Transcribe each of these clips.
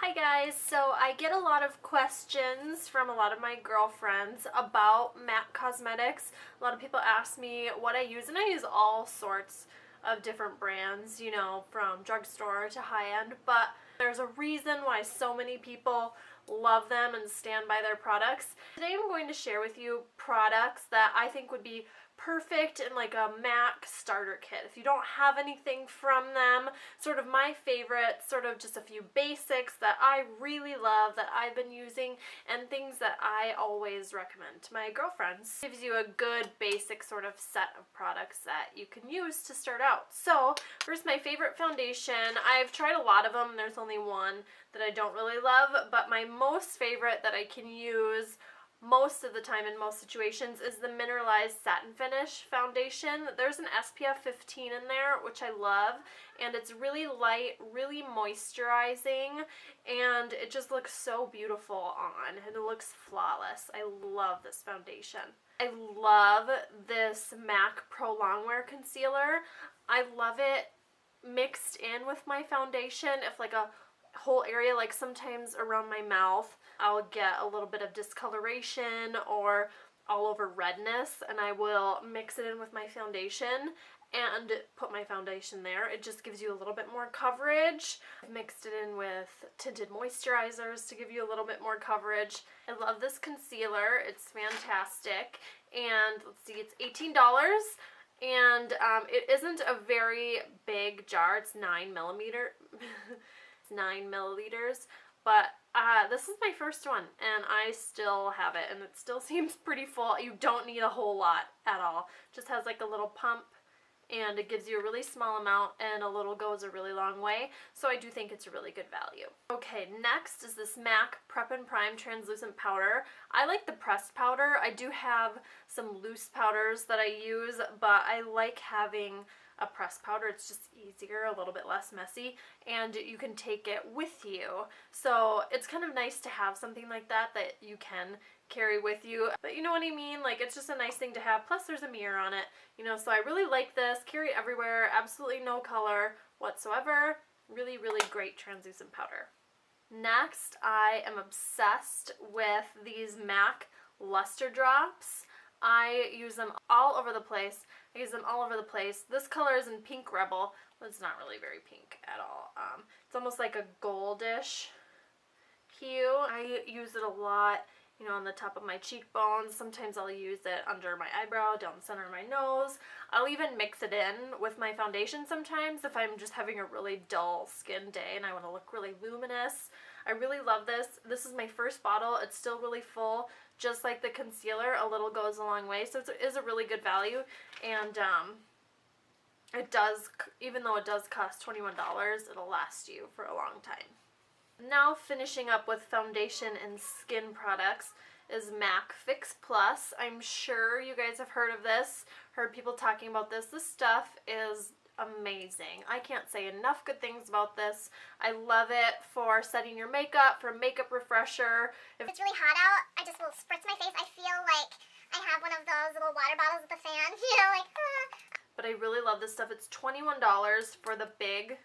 Hi guys, so I get a lot of questions from a lot of my girlfriends about MAC cosmetics. A lot of people ask me what I use, and I use all sorts of different brands, you know, from drugstore to high-end, but there's a reason why so many people love them and stand by their products. Today I'm going to share with you products that I think would be perfect in like a MAC starter kit. If you don't have anything from them, sort of my favorite, sort of just a few basics that I really love that I've been using and things that I always recommend to my girlfriends. Gives you a good basic sort of set of products that you can use to start out. So first, my favorite foundation. I've tried a lot of them. There's only one that I don't really love, but my most favorite that I can use most of the time in most situations is the Mineralize Satinfinish foundation. There's an SPF 15 in there, which I love, and it's really light, really moisturizing, and it just looks so beautiful on, and it looks flawless. I love this foundation. I love this MAC Pro Longwear Concealer. I love it mixed in with my foundation. If like a whole area, like sometimes around my mouth, I'll get a little bit of discoloration or all over redness, and I will mix it in with my foundation and put my foundation there. It just gives you a little bit more coverage. I've mixed it in with tinted moisturizers to give you a little bit more coverage. I love this concealer. It's fantastic. And let's see, it's $18. And it isn't a very big jar. It's 9 millimeter. It's 9 milliliters. But this is my first one, and I still have it, and it still seems pretty full. You don't need a whole lot at all. Just has like a little pump, and it gives you a really small amount, and a little goes a really long way. So I do think it's a really good value. Okay, next is this MAC Prep and Prime Translucent Powder. I like the pressed powder. I do have some loose powders that I use, but I like having a pressed powder. It's just easier, a little bit less messy, and you can take it with you. So it's kind of nice to have something like that that you can carry with you. But you know what I mean? Like, it's just a nice thing to have. Plus there's a mirror on it, you know, so I really like this. Carry everywhere, absolutely no color whatsoever. Really, really great translucent powder. Next, I am obsessed with these MAC Lustre Drops. I use them all over the place. I use them all over the place. This color is in Pink Rebel, but it's not really very pink at all. It's almost like a goldish hue. I use it a lot, you know, on the top of my cheekbones. Sometimes I'll use it under my eyebrow, down the center of my nose. I'll even mix it in with my foundation sometimes if I'm just having a really dull skin day and I want to look really luminous. I really love this. This is my first bottle. It's still really full. Just like the concealer, a little goes a long way. So it is a really good value. And it does, even though it does cost $21, it'll last you for a long time. Now finishing up with foundation and skin products is MAC Fix Plus. I'm sure you guys have heard of this, heard people talking about this. This stuff is amazing. I can't say enough good things about this. I love it for setting your makeup, for makeup refresher. If it's really hot out, I just will spritz my face. I feel like I have one of those little water bottles with a fan, you know, like, But I really love this stuff. It's $21 for the big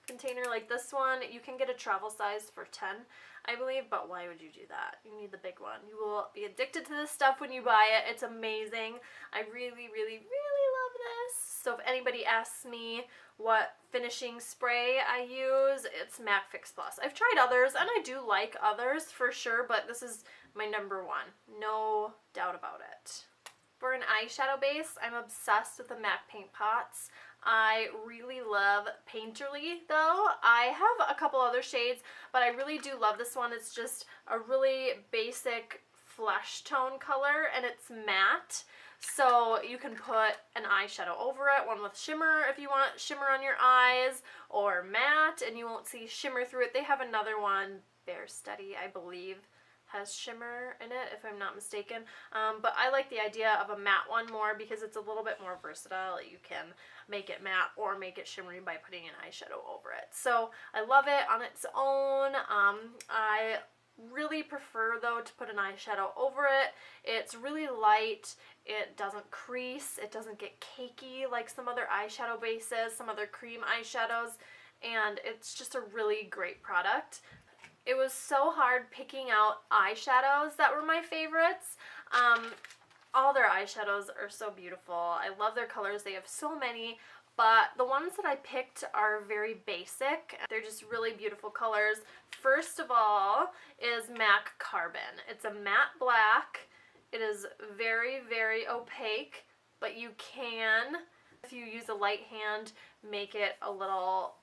container like this one. You can get a travel size for $10, I believe, but why would you do that? You need the big one. You will be addicted to this stuff when you buy it. It's amazing. I really, really, really love this. So if anybody asks me what finishing spray I use, it's MAC Fix Plus. I've tried others, and I do like others for sure, but this is my number one. No doubt about it. For an eyeshadow base, I'm obsessed with the MAC Paint Pots. I really love Painterly though. I have a couple other shades, but I really do love this one. It's just a really basic flesh tone color, and it's matte. So you can put an eyeshadow over it, one with shimmer if you want shimmer on your eyes, or matte, and you won't see shimmer through it. They have another one, Bare Steady, I believe, has shimmer in it, if I'm not mistaken. But I like the idea of a matte one more because it's a little bit more versatile. You can make it matte or make it shimmery by putting an eyeshadow over it. So I love it on its own. I really prefer though to put an eyeshadow over it. It's really light. It doesn't crease. It doesn't get cakey like some other eyeshadow bases, some other cream eyeshadows, and it's just a really great product. It was so hard picking out eyeshadows that were my favorites. All their eyeshadows are so beautiful. I love their colors. They have so many, but the ones that I picked are very basic. They're just really beautiful colors. First of all is MAC Carbon. It's a matte black. It is very, very opaque, but you can, if you use a light hand, make it a little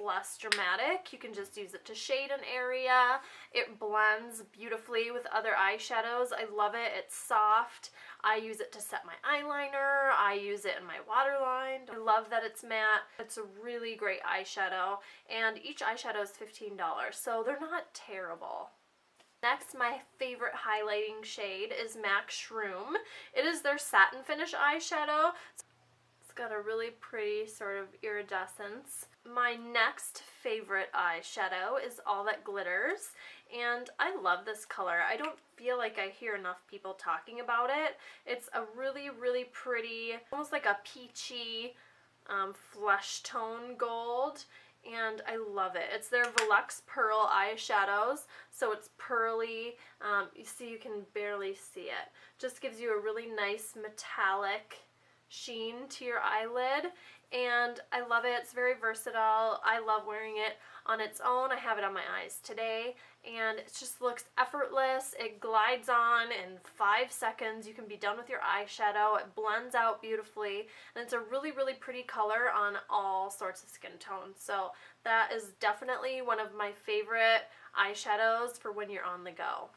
less dramatic. You can just use it to shade an area. It blends beautifully with other eyeshadows. I love it. It's soft. I use it to set my eyeliner. I use it in my waterline. I love that it's matte. It's a really great eyeshadow, and each eyeshadow is $15, so they're not terrible. Next, my favorite highlighting shade is MAC Schroom. It is their satin finish eyeshadow. It's got a really pretty sort of iridescence. My next favorite eyeshadow is All That Glitters, and I love this color. I don't feel like I hear enough people talking about it. It's a really, really pretty, almost like a peachy flesh tone gold, and I love it. It's their Velux Pearl eyeshadows, so it's pearly. You see, you can barely see it. Just gives you a really nice metallic sheen to your eyelid, and I love it. It's very versatile. I love wearing it on its own. I have it on my eyes today, and it just looks effortless. It glides on in 5 seconds. You can be done with your eyeshadow. It blends out beautifully, and it's a really, really pretty color on all sorts of skin tones. So that is definitely one of my favorite eyeshadows for when you're on the go.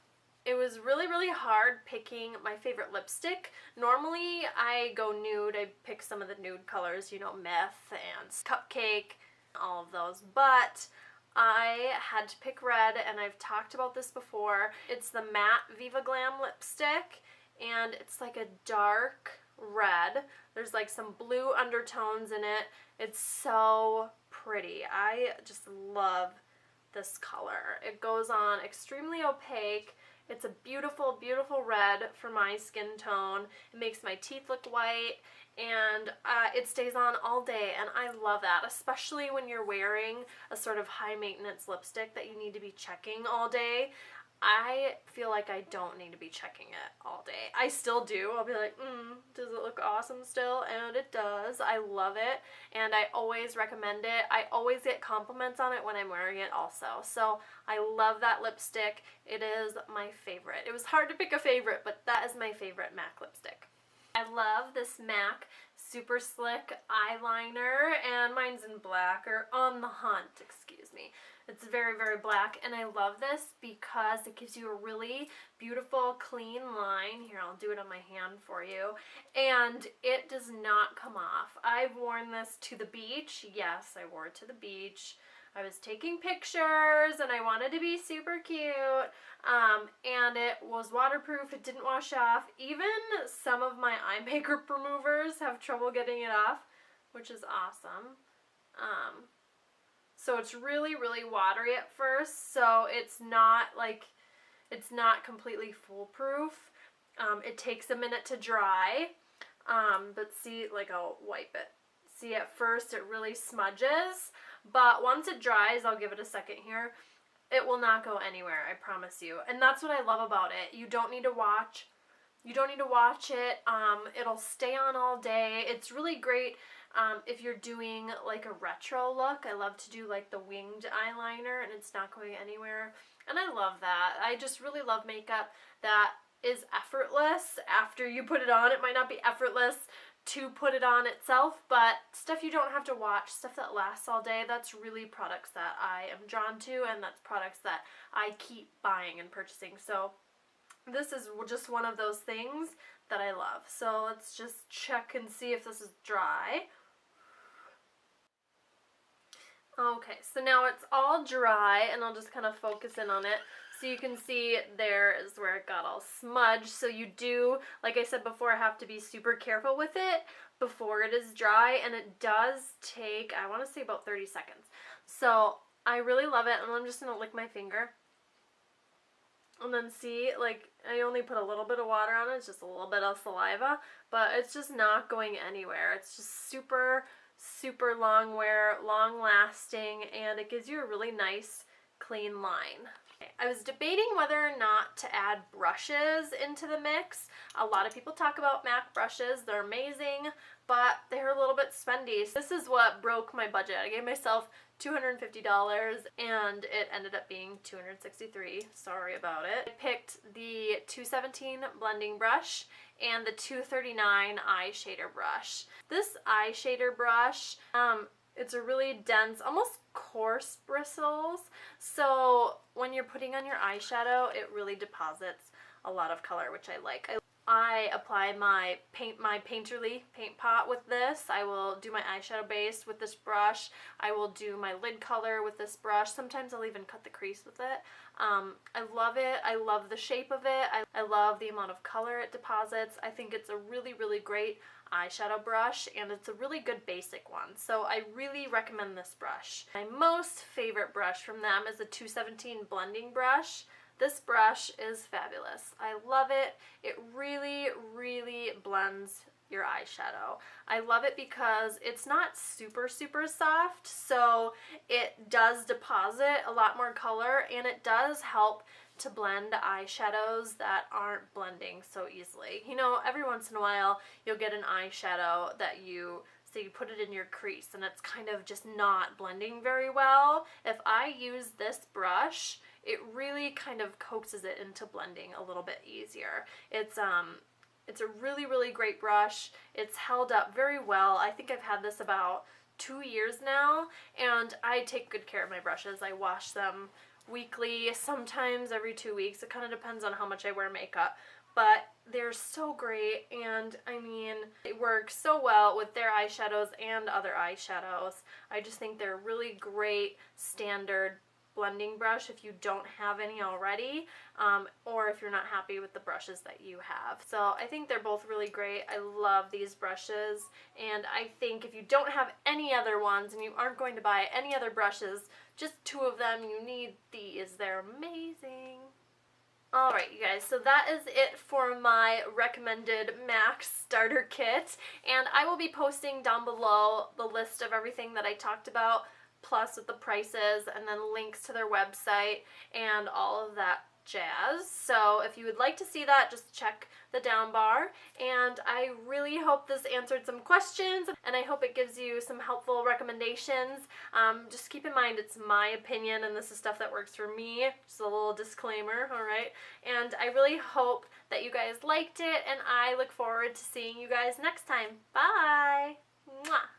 It was really, really hard picking my favorite lipstick. Normally I go nude. I pick some of the nude colors, you know, Myth and Cupcake, all of those. But I had to pick red, and I've talked about this before. It's the matte Viva Glam lipstick, and it's like a dark red. There's like some blue undertones in it. It's so pretty. I just love this color. It goes on extremely opaque. It's a beautiful, beautiful red for my skin tone. It makes my teeth look white, and it stays on all day, and I love that, especially when you're wearing a sort of high maintenance lipstick that you need to be checking all day. I feel like I don't need to be checking it all day. I still do. I'll be like, does it look awesome still? And it does. I love it, and I always recommend it. I always get compliments on it when I'm wearing it also. So I love that lipstick. It is my favorite. It was hard to pick a favorite, but that is my favorite MAC lipstick. I love this MAC Superslick eyeliner, and mine's in black, or On the Hunt, excuse me. It's very, very black, and I love this because it gives you a really beautiful, clean line. Here, I'll do it on my hand for you. And it does not come off. I've worn this to the beach. Yes, I wore it to the beach. I was taking pictures, and I wanted to be super cute, and it was waterproof. It didn't wash off. Even some of my eye makeup removers have trouble getting it off, which is awesome. So it's really, really watery at first, so it's not completely foolproof. It takes a minute to dry, but see, like, I'll wipe it. See, at first it really smudges, but once it dries, I'll give it a second here, it will not go anywhere, I promise you. And that's what I love about it. You don't need to watch. You don't need to watch it. It'll stay on all day. It's really great if you're doing like a retro look. I love to do like the winged eyeliner, and it's not going anywhere. And I love that. I just really love makeup that is effortless after you put it on. It might not be effortless to put it on itself, but stuff you don't have to watch, stuff that lasts all day, that's really products that I am drawn to, and that's products that I keep buying and purchasing. So this is just one of those things that I love. So let's just check and see if this is dry. Okay, so now it's all dry, and I'll just kind of focus in on it. So you can see there is where it got all smudged. So you do, like I said before, have to be super careful with it before it is dry, and it does take, I want to say, about 30 seconds. So I really love it, and I'm just going to lick my finger. And then see, like, I only put a little bit of water on it. It's just a little bit of saliva, but it's just not going anywhere. It's just super, super long wear, long lasting, and it gives you a really nice clean line. Okay. I was debating whether or not to add brushes into the mix. A lot of people talk about MAC brushes. They're amazing, but they're a little bit spendy. This is what broke my budget. I gave myself $250 and it ended up being $263. Sorry about it. I picked the 217 blending brush and the 239 eye shader brush. This eye shader brush, it's a really dense, almost coarse bristles, so when you're putting on your eyeshadow, it really deposits a lot of color, which I like. I apply my Painterly paint pot with this. I will do my eyeshadow base with this brush. I will do my lid color with this brush. Sometimes I'll even cut the crease with it. I love it. I love the shape of it. I love the amount of color it deposits. I think it's a really, really great eyeshadow brush, and it's a really good basic one, so I really recommend this brush. My most favorite brush from them is the 217 blending brush. This brush is fabulous. I love it. It really, really blends your eyeshadow. I love it because it's not super, super soft, so it does deposit a lot more color, and it does help to blend eyeshadows that aren't blending so easily. You know, every once in a while you'll get an eyeshadow that you put it in your crease and it's kind of just not blending very well. If I use this brush, it really kind of coaxes it into blending a little bit easier. It's a really, really great brush. It's held up very well. I think I've had this about 2 years now, and I take good care of my brushes. I wash them weekly, sometimes every 2 weeks. It kind of depends on how much I wear makeup, but they're so great, and I mean, it works so well with their eyeshadows and other eyeshadows. I just think they're a really great standard blending brush if you don't have any already, or if you're not happy with the brushes that you have. So I think they're both really great. I love these brushes, and I think if you don't have any other ones and you aren't going to buy any other brushes, just 2 of them, you need these. They're amazing. Alright, you guys, so that is it for my recommended MAC starter kit, and I will be posting down below the list of everything that I talked about, plus with the prices, and then links to their website and all of that jazz. So if you would like to see that, just check the down bar, and I really hope this answered some questions, and I hope it gives you some helpful recommendations. Just keep in mind it's my opinion, and this is stuff that works for me. Just a little disclaimer, alright? And I really hope that you guys liked it, and I look forward to seeing you guys next time. Bye! Mwah!